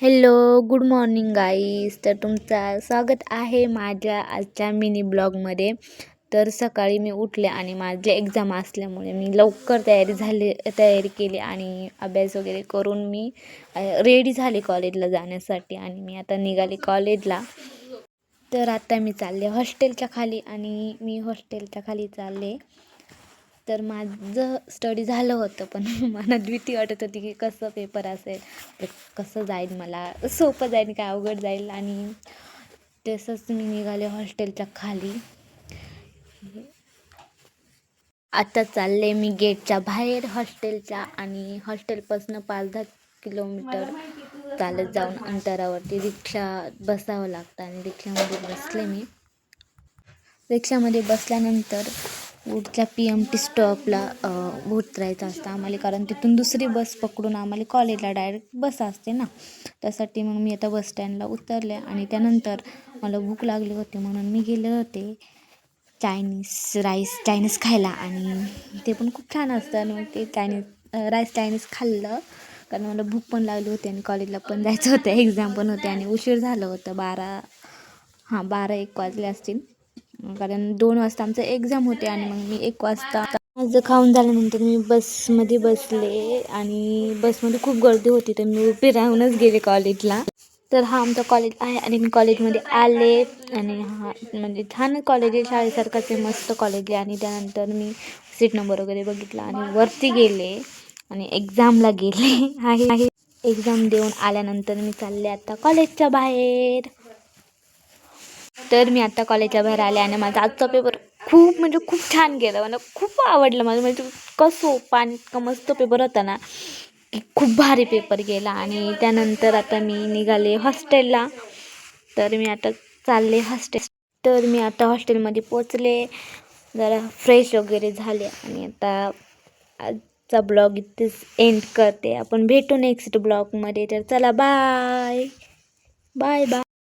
Hello, good morning guys. तर तुमचं स्वागत आहे माझ्या आजच्या मिनी ब्लॉगमध्ये. तर सकाळी मी उठले आणि माझे एक्झाम असल्यामुळे मी लवकर तयारी केली आणि अभ्यास वगैरे करून मी रेडी झाले कॉलेजला जाण्यासाठी. आणि मी आता निघाले कॉलेजला. तर आता मी चालले हॉस्टेलच्या खाली आणि मी हॉस्टेलच्या खाली चालले. तर माझं स्टडी झालं होतं, पण मनात भीती वाटत होती की कसं पेपर असेल, तर कसं जाईल, मला सोपं जाईल काय अवघड जाईल. आणि तसंच मी निघाले हॉस्टेलच्या खाली. आता चालले मी गेटच्या बाहेर हॉस्टेलच्या, आणि हॉस्टेलपासून 5-10 किलोमीटर चालत जाऊन अंतरावरती रिक्षा बसावं लागतं. आणि रिक्षामध्ये बसल्यानंतर पुढच्या PMT स्टॉपला उतरायचं असतं आम्हाला, कारण तिथून दुसरी बस पकडून आम्हाला कॉलेजला डायरेक्ट बस असते ना. त्यासाठी मग मी आता बस स्टँडला उतरले. आणि त्यानंतर मला भूक लागली होती म्हणून मी गेले होते चायनीज खायला. आणि ते पण खूप छान असतं. आणि मग ते चायनीज खाल्लं, कारण मला भूक पण लागली होती आणि कॉलेजला पण जायचं होतं, एक्झाम पण होते आणि उशीर झालं होतं. 12-1 वाजले असतील, कारण 2 वाजता आमचं एक्झाम होते. आणि मग मी 1 वाजता माझं खाऊन झाल्यानंतर मी बसमध्ये बसले. आणि बसमध्ये खूप गर्दी होती, तर मी उभी राहूनच गेले कॉलेजला. तर हा आमचा कॉलेज आहे आणि मी कॉलेजमध्ये आले. आणि हा म्हणजे छान कॉलेज आहे, शाळेसारखंच आहे, मस्त कॉलेज आहे. आणि त्यानंतर मी सीट नंबर वगैरे बघितला आणि वरती गेले आणि एक्झामला गेले आहे. एक्झाम देऊन आल्यानंतर मी चालले आता कॉलेजच्या बाहेर. तर मी आता कॉलेजच्या बाहेर आले आणि माझा आजचा पेपर खूप छान गेला. मला खूप आवडलं. माझं म्हणजे इतकं सोपं आणि इतकं मस्त पेपर होता ना, की खूप भारी पेपर गेला. आणि त्यानंतर आता मी निघाले हॉस्टेलला. तर मी आता चालले तर मी आता हॉस्टेलमध्ये पोचले, जरा फ्रेश वगैरे झाले. आणि आता आजचा ब्लॉग इथेच एंड करते. आपण भेटू नेक्स्ट ब्लॉगमध्ये. तर चला, बाय बाय बाय.